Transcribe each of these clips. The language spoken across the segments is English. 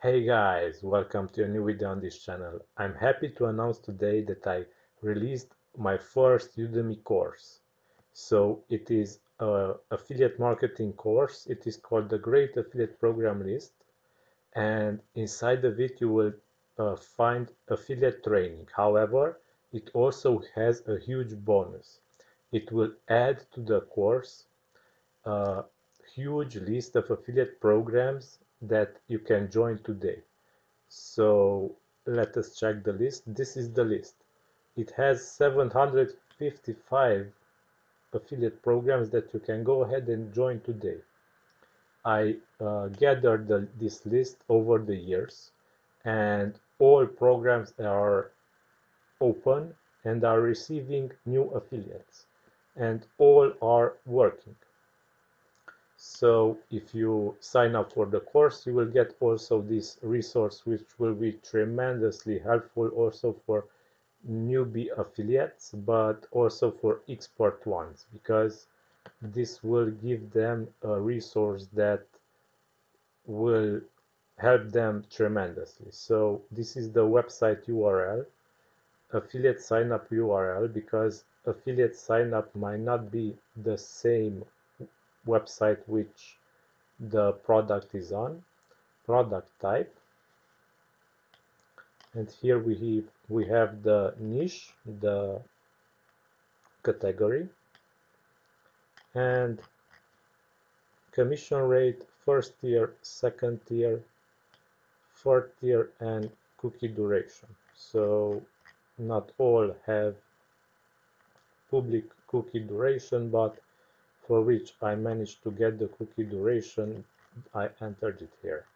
Hey guys, welcome to a new video on this channel. I'm happy to announce today that I released my first Udemy course. So it is a affiliate marketing course. It is called the Great Affiliate Program List, and inside of it you will find affiliate training. However, it also has a huge bonus. It will add to the course a huge list of affiliate programs that you can join today. So let us check the list. This is the list. It has 755 affiliate programs that you can go ahead and join today. I gathered this list over the years, and all programs are open and are receiving new affiliates, and all are working. So if you sign up for the course, you will get also this resource, which will be tremendously helpful also for newbie affiliates, but also for expert ones, because this will give them a resource that will help them tremendously. So this is the website URL, affiliate sign up URL, because affiliate sign up might not be the same website which the product is on. Product type, and here we have the niche, the category, and commission rate, first tier, second tier, fourth tier, and cookie duration. So not all have public cookie duration, but for which I managed to get the cookie duration, I entered it here.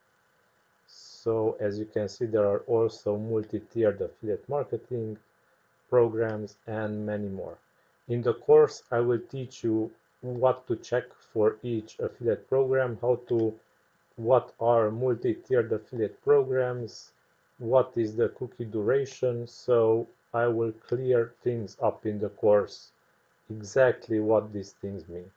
So as you can see, there are also multi-tiered affiliate marketing programs and many more. In the course, I will teach you what to check for each affiliate program, what are multi-tiered affiliate programs, what is the cookie duration. So I will clear things up in the course, exactly what these things mean.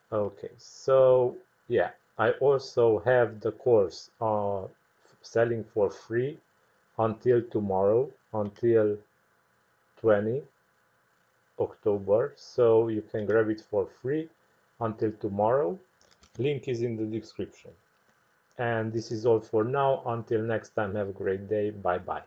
Okay, so yeah, I also have the course selling for free until tomorrow, until 20 October, so you can grab it for free until tomorrow. Link is in the description. And this is all for now. Until next time, have a great day. Bye bye.